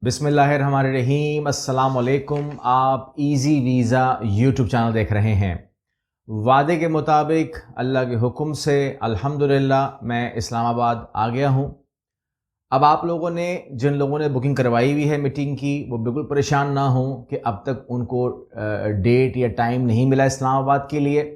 बिस्मिल्लाहिर्रहमानिर्रहीम। अस्सलाम वालेकुम। आप इजी वीज़ा यूट्यूब चैनल देख रहे हैं। वादे के मुताबिक अल्लाह के हुक्म से अल्हम्दुलिल्लाह मैं इस्लामाबाद आ गया हूँ। अब आप लोगों ने जिन लोगों ने बुकिंग करवाई हुई है मीटिंग की, वो बिल्कुल परेशान ना हों कि अब तक उनको डेट या टाइम नहीं मिला इस्लामाबाद के लिए।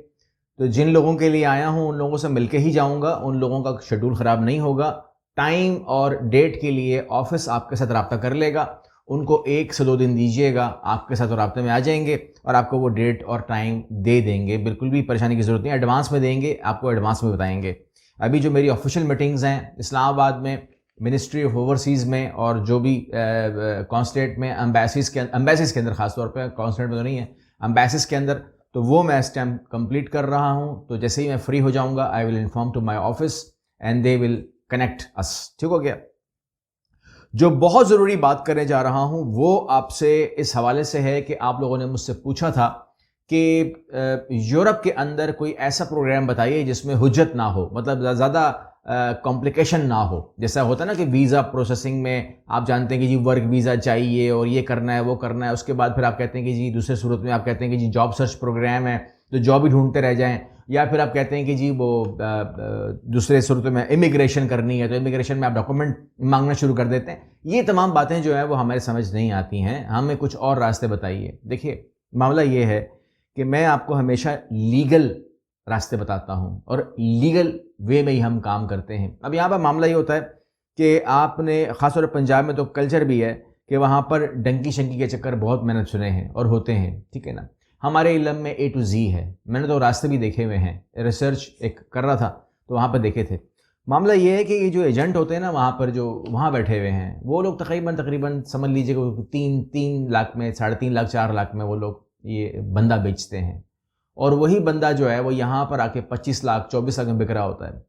तो जिन लोगों के लिए आया हूँ उन लोगों से मिलके ही जाऊँगा, उन लोगों का शेड्यूल ख़राब नहीं होगा। टाइम और डेट के लिए ऑफिस आपके साथ रब्ता कर लेगा। उनको 1 से 2 दिन दीजिएगा, आपके साथ रब्ते में आ जाएंगे और आपको वो डेट और टाइम दे देंगे। बिल्कुल भी परेशानी की ज़रूरत नहीं, एडवांस में देंगे, आपको एडवांस में बताएंगे। अभी जो मेरी ऑफिशियल मीटिंग्स हैं इस्लामाबाद में, मिनिस्ट्री ऑफ ओवरसीज़ में और जो भी कॉन्सुलेट में, एम्बेसीज़ के अंदर, ख़ासतौर पर कॉन्सुलेट में तो नहीं है, एम्बेसीज़ के अंदर, तो वो मैं इस टाइम कंप्लीट कर रहा हूँ। तो जैसे ही मैं फ्री हो जाऊँगा I will inform to my office and they will connect us. ठीक हो गया। जो बहुत ज़रूरी बात करने जा रहा हूँ वो आपसे इस हवाले से है कि आप लोगों ने मुझसे पूछा था कि यूरोप के अंदर कोई ऐसा प्रोग्राम बताइए जिसमें हुज्जत ना हो, मतलब ज़्यादा कॉम्प्लिकेशन ना हो। जैसा होता है ना कि वीज़ा प्रोसेसिंग में आप जानते हैं कि जी वर्क वीज़ा चाहिए और ये करना है वो करना है, उसके बाद फिर आप कहते हैं कि जी दूसरे सूरत में आप कहते हैं कि जी जॉब सर्च प्रोग्राम है तो जॉब ही ढूंढते रह जाएं, या फिर आप कहते हैं कि जी वो दूसरे सूरत में इमिग्रेशन करनी है तो इमिग्रेशन में आप डॉक्यूमेंट मांगना शुरू कर देते हैं। ये तमाम बातें जो है वो हमारे समझ नहीं आती हैं, हमें कुछ और रास्ते बताइए। देखिए मामला ये है कि मैं आपको हमेशा लीगल रास्ते बताता हूँ और लीगल वे में ही हम काम करते हैं। अब यहाँ पर मामला ये होता है कि आपने ख़ासतौर पर पंजाब में तो कल्चर भी है कि वहाँ पर डंकी शंकी के चक्कर बहुत मैंने सुने हैं और होते हैं, ठीक है ना। हमारे इलम में A to Z है, मैंने तो रास्ते भी देखे हुए हैं, रिसर्च एक कर रहा था तो वहाँ पर देखे थे। मामला ये है कि ये जो एजेंट होते हैं ना वहाँ पर, जो वहाँ बैठे हुए हैं, वो लोग तकरीबन समझ लीजिए 3 लाख में, 3.5 लाख 4 लाख में वो लोग ये बंदा बेचते हैं, और वही बंदा जो है वो यहाँ पर आके 25 लाख 24 लाख में बिक रहा होता है।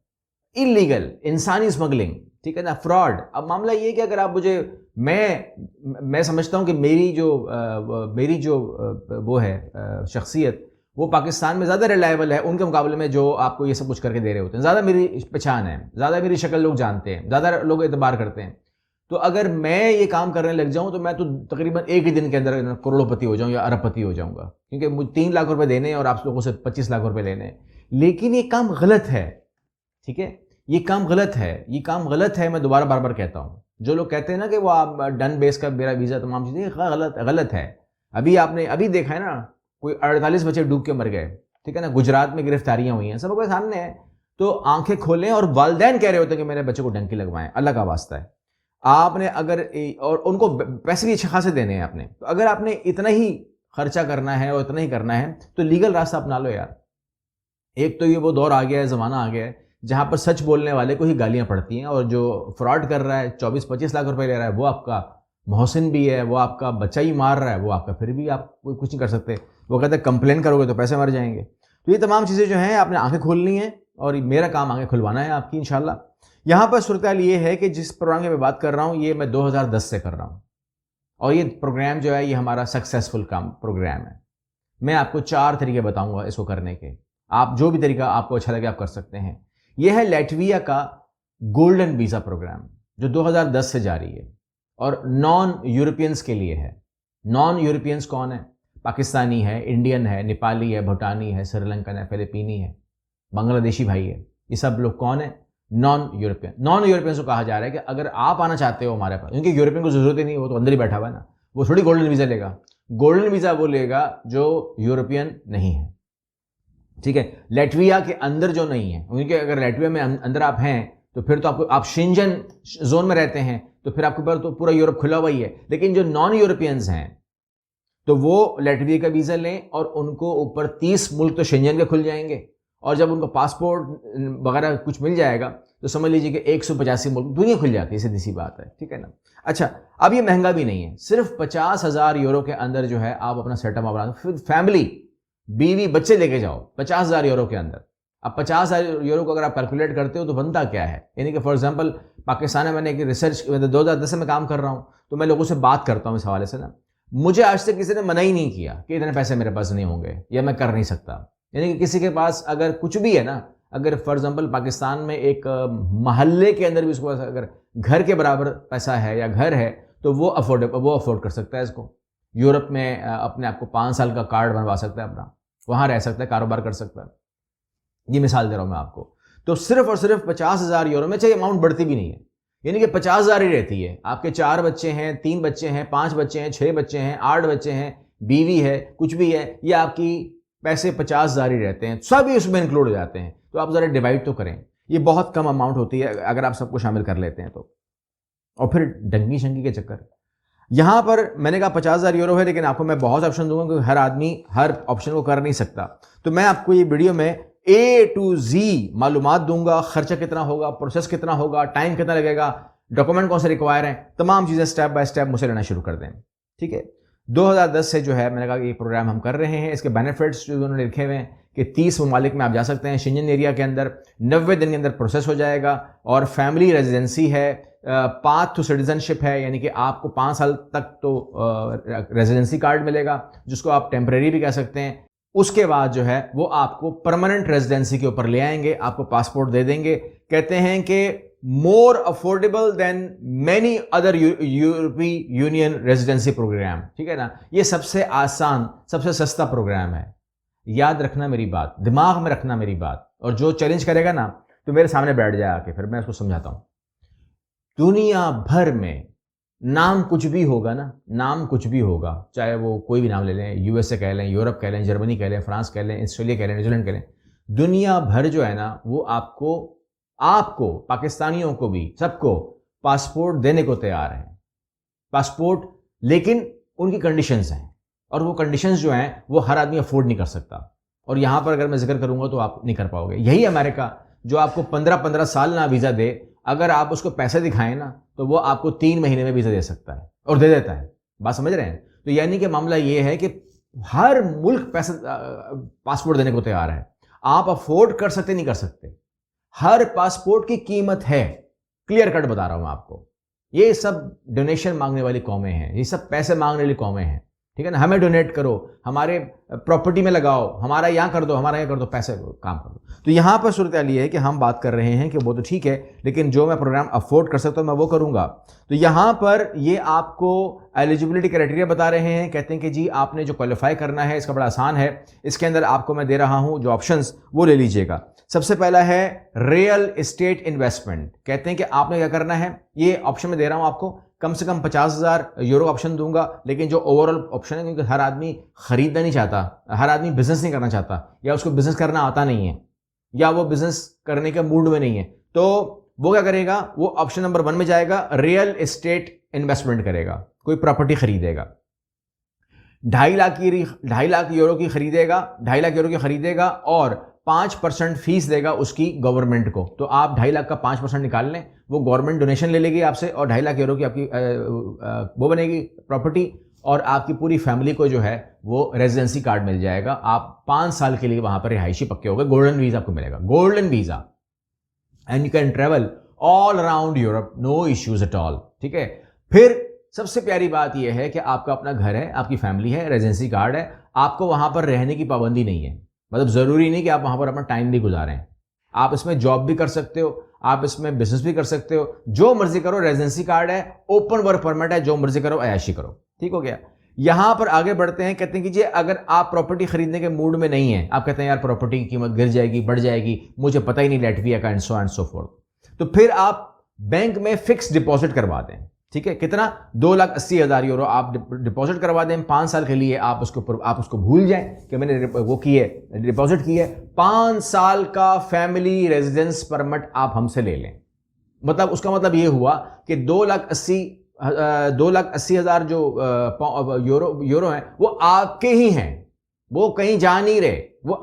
इलीगल इंसानी स्मगलिंग, ठीक है ना, फ्रॉड। अब मामला ये है कि अगर आप मुझे, मैं समझता हूँ कि मेरी जो वो है शख्सियत, वो पाकिस्तान में ज़्यादा रिलायबल है उनके मुकाबले में जो आपको ये सब कुछ करके दे रहे होते हैं। ज़्यादा मेरी पहचान है, ज़्यादा मेरी शक्ल लोग जानते हैं, ज़्यादा लोग एतबार करते हैं। तो अगर मैं ये काम करने लग जाऊं तो मैं तो तकरीबन एक ही दिन के अंदर करोड़पति हो जाऊं या अरबपति हो जाऊंगा, क्योंकि मुझे 3 लाख रुपए देने हैं और आप लोगों से 25 लाख रुपए लेने हैं। लेकिन ये काम गलत है, ठीक है, ये काम गलत है, ये काम गलत है। मैं दोबारा बार बार कहता हूँ, जो लोग कहते हैं ना कि वो आप डन बेस का मेरा वीज़ा तमाम चीज़ें, गलत है। अभी देखा है ना, कोई 48 बच्चे डूब के मर गए, ठीक है ना, गुजरात में गिरफ्तारियां हुई हैं, सबके सामने है। तो आंखें खोलें, और वालिदैन कह रहे होते हैं कि मेरे बच्चे को डंकी लगवाएं, अल्लाह का वास्ता है। आपने अगर, और उनको पैसे भी अच्छे खासे देने हैं आपने, तो अगर आपने इतना ही खर्चा करना है और इतना ही करना है तो लीगल रास्ता अपना लो यार। एक तो ये वो दौर आ गया है, ज़माना आ गया है जहाँ पर सच बोलने वाले को ही गालियाँ पड़ती हैं, और जो फ्रॉड कर रहा है 24-25 लाख रुपए ले रहा है वो आपका मोहसिन भी है, वो आपका बच्चा ही मार रहा है, वो आपका फिर भी आप कुछ नहीं कर सकते। वो कहते हैं कंप्लेन करोगे तो पैसे मर जाएंगे। तो ये तमाम चीज़ें जो हैं आपने आंखें खोलनी है, और मेरा काम आंखें खुलवाना है आपकी इंशाल्लाह। यहाँ पर सूरत ये है कि जिस प्रोग्राम की मैं बात कर रहा हूँ ये मैं 2010 से कर रहा हूँ, और ये प्रोग्राम जो है ये हमारा सक्सेसफुल काम प्रोग्राम है। मैं आपको 4 तरीके बताऊंगा इसको करने के, आप जो भी तरीका आपको अच्छा लगे आप कर सकते हैं। यह है लैटविया का गोल्डन वीज़ा प्रोग्राम जो 2010 से जारी है, और नॉन यूरोपियंस के लिए है। नॉन यूरोपियंस कौन है? पाकिस्तानी है, इंडियन है, नेपाली है, भूटानी है, श्रीलंकन है, फिलिपीनी है, बांग्लादेशी भाई है। ये सब लोग कौन है? Non European. नॉन यूरोपियंस को कहा जा रहा है कि अगर आप आना चाहते हो हमारे पास, क्योंकि यूरोपियन को जरूरत ही नहीं, वो तो अंदर ही बैठा हुआ है ना, वो थोड़ी गोल्डन वीज़ा लेगा। गोल्डन वीज़ा वो लेगा जो यूरोपियन नहीं है, ठीक है, लैटविया के अंदर जो नहीं है। क्योंकि अगर लैटविया में अंदर आप हैं तो फिर तो आपको, आप शेंजन जोन में रहते हैं तो फिर आपके पास तो पूरा यूरोप खुला हुआ ही है। लेकिन जो नॉन यूरोपियंस हैं तो वो लैटविया का वीज़ा लें, और उनको ऊपर 30 मुल्क तो शेंजन के खुल जाएंगे, और जब उनको पासपोर्ट वगैरह कुछ मिल जाएगा तो समझ लीजिए कि 185 मुल्क दुनिया खुल जाती है, सीधी सी बात है, ठीक है ना। अच्छा, अब ये महंगा भी नहीं है, सिर्फ 50,000 यूरो के अंदर जो है आप अपना सेटअप बना, फिर फैमिली, बीवी बच्चे लेके जाओ 50,000 यूरो के अंदर। अब 50,000 यूरो को अगर आप कैलकुलेट करते हो तो बनता क्या है, यानी कि फॉर एग्जांपल पाकिस्तान में मैंने एक रिसर्च, 2010 से मैं काम कर रहा हूँ तो मैं लोगों से बात करता हूँ इस हवाले से ना, मुझे आज तक किसी ने मना ही नहीं किया कि इतने पैसे मेरे पास नहीं होंगे या मैं कर नहीं सकता। यानी कि किसी के पास अगर कुछ भी है ना, अगर फॉर एग्जांपल पाकिस्तान में एक महल्ले के अंदर भी उसके पास अगर घर के बराबर पैसा है या घर है, तो वो अफोर्ड कर सकता है इसको। यूरोप में अपने आप को 5 साल का कार्ड बनवा सकता है अपना, वहाँ रह सकता है, कारोबार कर सकता है। ये मिसाल दे रहा हूँ मैं आपको। तो सिर्फ और सिर्फ 50,000 यूरो में, चाहिए अमाउंट बढ़ती भी नहीं है, यानी कि 50,000 ही रहती है। आपके 4 बच्चे हैं, 3 बच्चे हैं, 5 बच्चे हैं, 6 बच्चे हैं, 8 बच्चे हैं, बीवी है, कुछ भी है, ये आपकी पैसे 50,000 ही रहते हैं, सभी उसमें इंक्लूड हो जाते हैं। तो आप ज़रा डिवाइड तो करें, ये बहुत कम अमाउंट होती है अगर आप सबको शामिल कर लेते हैं तो। और फिर डंगी शंगी के चक्कर, यहां पर मैंने कहा 50,000 यूरो है, लेकिन आपको मैं बहुत ऑप्शन दूंगा क्योंकि हर आदमी हर ऑप्शन को कर नहीं सकता। तो मैं आपको ये वीडियो में A to Z मालूमात दूंगा, खर्चा कितना होगा, प्रोसेस कितना होगा, टाइम कितना लगेगा, डॉक्यूमेंट कौन से रिक्वायर हैं, तमाम चीज़ें स्टेप बाय स्टेप मुझसे लेना शुरू कर दें। ठीक है, 2010 से जो है मैंने कहा कि ये प्रोग्राम हम कर रहे हैं। इसके बेनिफिट्स जो उन्होंने लिखे हुए हैं कि 30 ममालिक में आप जा सकते हैं, शेंजन एरिया के अंदर 90 दिन के अंदर प्रोसेस हो जाएगा, और फैमिली रेजिडेंसी है, पाथ टू सिटीजनशिप है, यानी कि आपको 5 साल तक तो रेजिडेंसी कार्ड मिलेगा, जिसको आप टेम्परेरी भी कह सकते हैं। उसके बाद जो है वो आपको परमानेंट रेजिडेंसी के ऊपर ले आएंगे, आपको पासपोर्ट दे देंगे। कहते हैं कि more affordable than many other यूरोपीय यूनियन रेजिडेंसी प्रोग्राम। ठीक है ना, ये सबसे आसान, सबसे सस्ता प्रोग्राम है। याद रखना मेरी बात, दिमाग में रखना मेरी बात, और जो चैलेंज करेगा ना तो मेरे सामने बैठ जाए आके, फिर मैं उसको समझाता हूं। दुनिया भर में नाम कुछ भी होगा ना, नाम कुछ भी होगा, चाहे वो कोई भी नाम ले लें, यूएसए कह लें, यूरोप कह लें, जर्मनी कह लें, फ्रांस कह लें, ऑस्ट्रेलिया कह लें, न्यूजीलैंड कह लें, दुनिया भर जो है ना वो आपको पाकिस्तानियों को भी, सबको पासपोर्ट देने को तैयार है। पासपोर्ट, लेकिन उनकी कंडीशंस हैं, और वो कंडीशंस जो हैं वो हर आदमी अफोर्ड नहीं कर सकता। और यहां पर अगर मैं जिक्र करूंगा तो आप नहीं कर पाओगे। यही अमेरिका जो आपको 15-15 साल ना वीज़ा दे, अगर आप उसको पैसे दिखाएं ना तो वो आपको 3 महीने में वीज़ा दे सकता है, और दे देता है। बात समझ रहे हैं? तो यानी कि मामला ये है कि हर मुल्क पैसे पासपोर्ट देने को तैयार है। आप अफोर्ड कर सकते नहीं कर सकते, हर पासपोर्ट की कीमत है। क्लियर कट बता रहा हूं आपको। ये सब डोनेशन मांगने वाली कौमें हैं, ये सब पैसे मांगने वाली कौमें हैं। ठीक है ना, हमें डोनेट करो, हमारे प्रॉपर्टी में लगाओ, हमारा यहाँ कर दो, हमारा यहाँ कर दो, पैसे काम कर दो। तो यहाँ पर सूरत ये है कि हम बात कर रहे हैं कि वो तो ठीक है, लेकिन जो मैं प्रोग्राम अफोर्ड कर सकता हूँ मैं वो करूँगा। तो यहाँ पर ये आपको एलिजिबिलिटी क्राइटेरिया बता रहे हैं। कहते हैं कि जी आपने जो क्वालिफाई करना है इसका बड़ा आसान है। इसके अंदर आपको मैं दे रहा हूँ जो ऑप्शंस, वो ले लीजिएगा। सबसे पहला है रियल एस्टेट इन्वेस्टमेंट। कहते हैं कि आपने क्या करना है, ये ऑप्शन में दे रहा हूँ आपको, कम से कम 50,000 यूरो ऑप्शन दूंगा, लेकिन जो ओवरऑल ऑप्शन है, क्योंकि हर आदमी खरीदना नहीं चाहता, हर आदमी बिजनेस नहीं करना चाहता, या उसको बिजनेस करना आता नहीं है, या वो बिजनेस करने के मूड में नहीं है, तो वो क्या करेगा, वो ऑप्शन नंबर 1 में जाएगा, रियल एस्टेट इन्वेस्टमेंट करेगा, कोई प्रॉपर्टी खरीदेगा। 2.5 लाख यूरो की खरीदेगा, 2.5 लाख यूरो की खरीदेगा, और 5% फीस देगा उसकी गवर्नमेंट को। तो आप 2.5 लाख का 5% निकाल लें, वो गवर्नमेंट डोनेशन ले लेगी आपसे, और 2.5 लाख यूरो की आपकी वो बनेगी प्रॉपर्टी, और आपकी पूरी फैमिली को जो है वो रेजिडेंसी कार्ड मिल जाएगा। आप 5 साल के लिए वहां पर रिहायशी पक्के हो गए, गोल्डन वीजा आपको मिलेगा, golden visa, and you can travel all around Europe, no issues at all. ठीक है, फिर सबसे प्यारी बात यह है कि आपका अपना घर है, आपकी फैमिली है, रेजिडेंसी कार्ड है, आपको वहां पर रहने की पाबंदी नहीं है। मतलब जरूरी नहीं कि आप वहां पर अपना टाइम भी गुजारें, आप इसमें जॉब भी कर सकते हो, आप इसमें बिजनेस भी कर सकते हो, जो मर्जी करो। रेजिडेंसी कार्ड है, ओपन वर्क परमिट है, जो मर्जी करो, अयाशी करो। ठीक हो गया। यहां पर आगे बढ़ते हैं, कहते हैं कि जी अगर आप प्रॉपर्टी खरीदने के मूड में नहीं है, आप कहते हैं यार प्रॉपर्टी की कीमत गिर जाएगी, बढ़ जाएगी, मुझे पता ही नहीं लैटविया का, एंड सो फोर्थ, तो फिर आप बैंक में फिक्स डिपॉजिट करवा दें। ठीक है, कितना, 2,80,000 यूरो आप डिपॉजिट करवा दें 5 साल के लिए। आप उसको भूल जाएं कि मैंने वो की है, डिपॉजिट की है। 5 साल का फैमिली रेजिडेंस परमिट आप हमसे ले लें। मतलब उसका मतलब ये हुआ कि 2,80,000 जो यूरो हैं वो आपके ही हैं, वो कहीं जा नहीं रहे, वो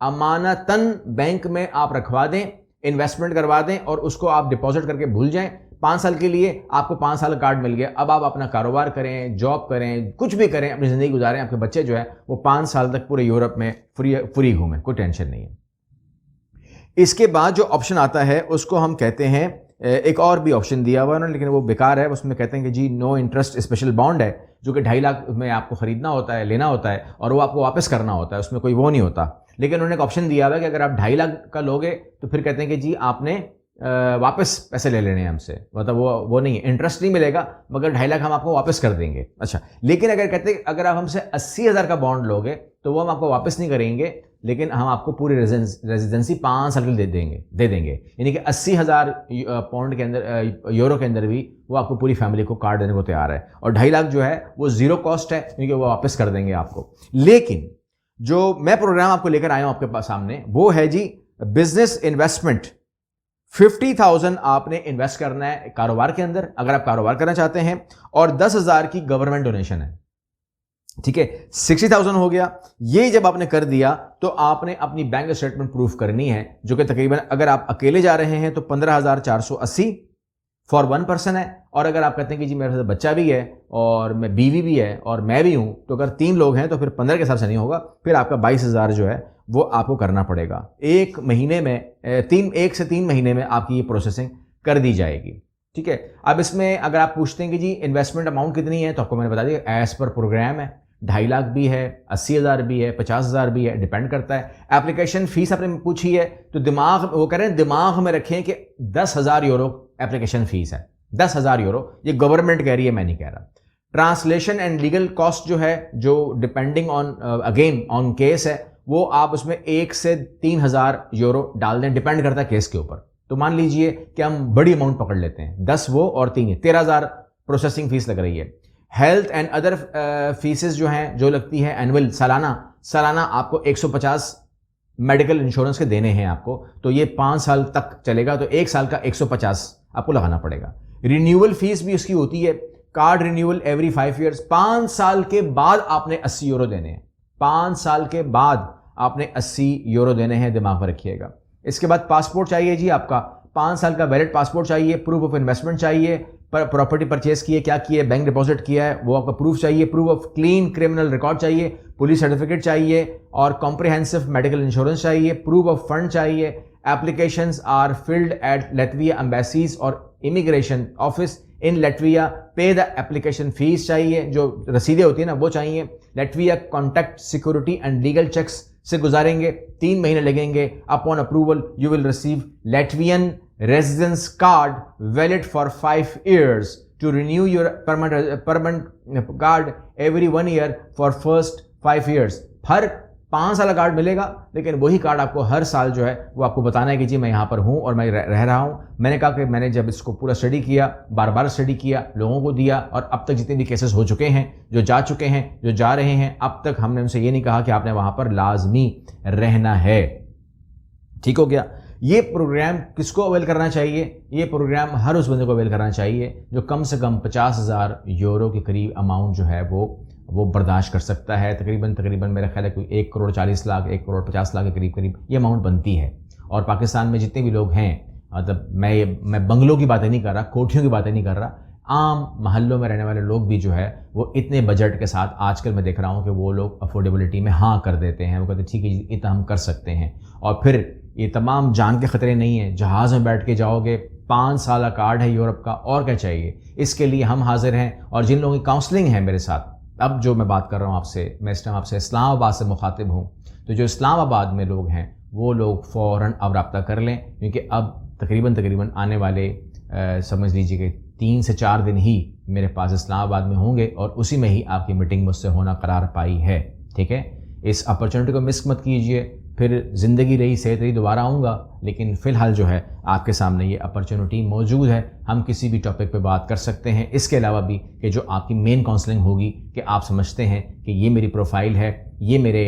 अमानतन बैंक में आप रखवा दें, इन्वेस्टमेंट करवा दें, और उसको आप डिपॉजिट करके भूल जाएं। 5 साल के लिए आपको 5 साल का कार्ड मिल गया। अब आप अपना कारोबार करें, जॉब करें, कुछ भी करें, अपनी जिंदगी गुजारें। आपके बच्चे जो है वो 5 साल तक पूरे यूरोप में फ्री घूमें, कोई टेंशन नहीं है। इसके बाद जो ऑप्शन आता है उसको हम कहते हैं, एक और भी ऑप्शन दिया हुआ है लेकिन वो बेकार है। उसमें कहते हैं कि जी नो इंटरेस्ट स्पेशल बॉन्ड है, जो कि 2.5 लाख में आपको खरीदना होता है, लेना होता है, और वो आपको वापस करना होता है, उसमें कोई वो नहीं होता। लेकिन उन्होंने एक ऑप्शन दिया हुआ है कि अगर आप 2.5 लाख का लोगे तो फिर कहते हैं कि जी आपने वापस पैसे ले लेने हैं हमसे, मतलब वो नहीं है, इंटरेस्ट नहीं मिलेगा मगर 2.5 लाख हम आपको वापस कर देंगे। अच्छा, लेकिन अगर कहते हैं अगर आप हमसे 80,000 का बॉन्ड लोगे तो वो हम आपको वापस नहीं करेंगे, लेकिन हम आपको पूरी रेजिडेंसी 5 साल के लिए दे देंगे। यानी कि 80,000 पाउंड के अंदर, यूरो के अंदर भी वो आपको पूरी फैमिली को कार्ड देने को तैयार है। और 2.5 लाख जो है वो जीरो कॉस्ट है, क्योंकि वो वापस कर देंगे आपको। लेकिन जो मैं प्रोग्राम आपको लेकर आया हूं आपके पास सामने, वो है जी बिजनेस इन्वेस्टमेंट। 50,000 आपने इन्वेस्ट करना है कारोबार के अंदर, अगर आप कारोबार करना चाहते हैं, और 10,000 की गवर्नमेंट डोनेशन है। ठीक है, 60,000 हो गया। ये जब आपने कर दिया तो आपने अपनी बैंक स्टेटमेंट प्रूफ करनी है, जो कि तकरीबन अगर आप अकेले जा रहे हैं तो 15,480 फॉर 1 पर्सन है। और अगर आप कहते हैं कि जी मेरे साथ बच्चा भी है और मैं बीवी भी है और मैं भी हूं, तो अगर 3 लोग हैं तो फिर 15 के हिसाब से नहीं होगा, फिर आपका 22,000 जो है वो आपको करना पड़ेगा। 1 महीने में 1 से 3 महीने में आपकी ये प्रोसेसिंग कर दी जाएगी। ठीक है, अब इसमें अगर आप पूछते हैं कि जी इन्वेस्टमेंट अमाउंट कितनी है, तो आपको मैंने बता दिया एज पर प्रोग्राम है। 2.5 लाख भी है, 80,000 भी है, 50,000 भी है, डिपेंड करता है। एप्लीकेशन फीस आपने पूछी है तो वो कह रहे हैं दिमाग में रखें कि 10,000 यूरो एप्लीकेशन फीस है। 10,000 यूरो, ये गवर्नमेंट कह रही है, मैं नहीं कह रहा। ट्रांसलेशन एंड लीगल कॉस्ट जो है, जो depending on again on case है, वो आप उसमें 1 से 3,000 यूरो डाल दें, डिपेंड करता है केस के ऊपर। तो मान लीजिए कि हम बड़ी अमाउंट पकड़ लेते हैं, 10 वो और 3 ये, 13,000 प्रोसेसिंग फीस लग रही है। हेल्थ एंड अदर फीसेस जो हैं, जो लगती है एनुअल, सालाना आपको 150 मेडिकल इंश्योरेंस के देने हैं आपको, तो ये 5 साल तक चलेगा, तो 1 साल का 150 आपको लगाना पड़ेगा। रिन्यूअल फीस भी उसकी होती है, कार्ड रिन्यूअल एवरी 5 ईयर्स, 5 साल के बाद आपने 80 यूरो देने हैं। 5 साल के बाद आपने 80 यूरो देने हैं, दिमाग में रखिएगा। इसके बाद पासपोर्ट चाहिए जी आपका, 5 साल का वैलिड पासपोर्ट चाहिए, प्रूफ ऑफ इन्वेस्टमेंट चाहिए, प्रॉपर्टी परचेज की है, क्या किया है, बैंक डिपॉजिट किया है, वो आपका प्रूफ चाहिए, proof of clean criminal record चाहिए, पुलिस सर्टिफिकेट चाहिए, और कॉम्प्रिहेंसिव मेडिकल इंश्योरेंस चाहिए, प्रूफ ऑफ फंड चाहिए। Applications are filled at Latvia embassies और immigration office in Latvia, pay the application fees चाहिए, जो रसीदें होती है ना वो चाहिए। Latvia contact security and legal checks से गुजारेंगे, 3 महीने लगेंगे। Upon approval you will receive Latvian residence card valid for 5 years to renew your permanent card every 1 year for first 5 years। हर 5 साल का कार्ड मिलेगा, लेकिन वही कार्ड आपको हर साल जो है वो आपको बताना है कि जी मैं यहाँ पर हूँ और मैं रह रहा हूँ। मैंने कहा कि मैंने जब इसको पूरा स्टडी किया, बार बार स्टडी किया, लोगों को दिया, और अब तक जितने भी केसेस हो चुके हैं, जो जा चुके हैं, जो जा रहे हैं, अब तक हमने उनसे ये नहीं कहा कि आपने वहाँ पर लाजमी रहना है। ठीक हो गया। ये प्रोग्राम किसको अवेल करना चाहिए? ये प्रोग्राम हर उस बंदे को अवेल करना चाहिए जो कम से कम 50,000 यूरो के करीब अमाउंट जो है वो बर्दाश्त कर सकता है। तकरीबन मेरा ख्याल है कोई 1,40,00,000 1,50,00,000 के करीब ये अमाउंट बनती है। और पाकिस्तान में जितने भी लोग हैं, मतलब मैं बंगलों की बातें नहीं कर रहा, कोठियों की बातें नहीं कर रहा, आम महल्लों में रहने वाले लोग भी जो है वो इतने बजट के साथ आजकल मैं देख रहा हूँ कि वो लोग अफोर्डेबिलिटी में हाँ कर देते हैं। वो कहते हैं ठीक है इतना हम कर सकते हैं। और फिर ये तमाम जान के ख़तरे नहीं है, जहाज़ में बैठ के जाओगे, 5 साल का कार्ड है यूरोप का, और क्या चाहिए। इसके लिए हम हाजिर हैं। और जिन लोगों की काउंसलिंग है मेरे साथ, अब जो मैं बात कर रहा हूँ आपसे, मैं इस टाइम आपसे इस्लामाबाद से मुखातिब हूँ, तो जो इस्लामाबाद में लोग हैं वो लोग फ़ौरन अब रब्ता कर लें, क्योंकि अब तकरीबन आने वाले समझ लीजिए कि 3 से 4 दिन ही मेरे पास इस्लामाबाद में होंगे, और उसी में ही आपकी मीटिंग मुझसे होना करार पाई है। ठीक है, इस अपॉर्चुनिटी को मिस मत कीजिए। फिर ज़िंदगी रही सेहत रही दोबारा आऊँगा, लेकिन फ़िलहाल जो है आपके सामने ये अपॉर्चुनिटी मौजूद है। हम किसी भी टॉपिक पे बात कर सकते हैं। इसके अलावा भी कि जो आपकी मेन काउंसलिंग होगी कि आप समझते हैं कि ये मेरी प्रोफाइल है, ये मेरे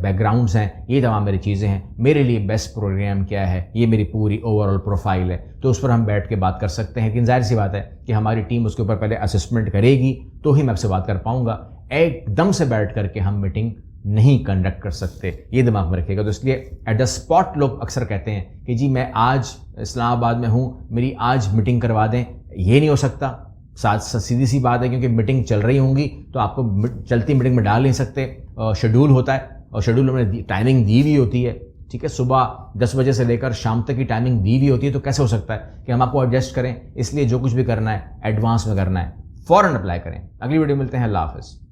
बैकग्राउंड्स हैं, ये तमाम मेरी चीज़ें हैं, मेरे लिए बेस्ट प्रोग्राम क्या है, ये मेरी पूरी ओवरऑल प्रोफाइल है, तो उस पर हम बैठ के बात कर सकते हैं। लेकिन जाहिर सी बात है कि हमारी टीम उसके ऊपर पहले असेसमेंट करेगी, तो ही मैं आपसे बात कर पाऊँगा। एकदम से बैठ करके हम मीटिंग नहीं कंडक्ट कर सकते, ये दिमाग में रखिएगा। तो इसलिए एट द स्पॉट लोग अक्सर कहते हैं कि जी मैं आज इस्लामाबाद में हूँ, मेरी आज मीटिंग करवा दें। ये नहीं हो सकता, सीधी सी बात है, क्योंकि मीटिंग चल रही होंगी तो आपको चलती मीटिंग में डाल नहीं सकते। शेड्यूल होता है, और शेड्यूल में टाइमिंग दी हुई होती है। ठीक है, सुबह 10 बजे से लेकर शाम तक की टाइमिंग दी हुई होती है, तो कैसे हो सकता है कि हम आपको एडजस्ट करें। इसलिए जो कुछ भी करना है एडवांस में करना है, फ़ौरन अप्लाई करें। अगली वीडियो मिलते हैं। अल्लाह हाफ़िज़।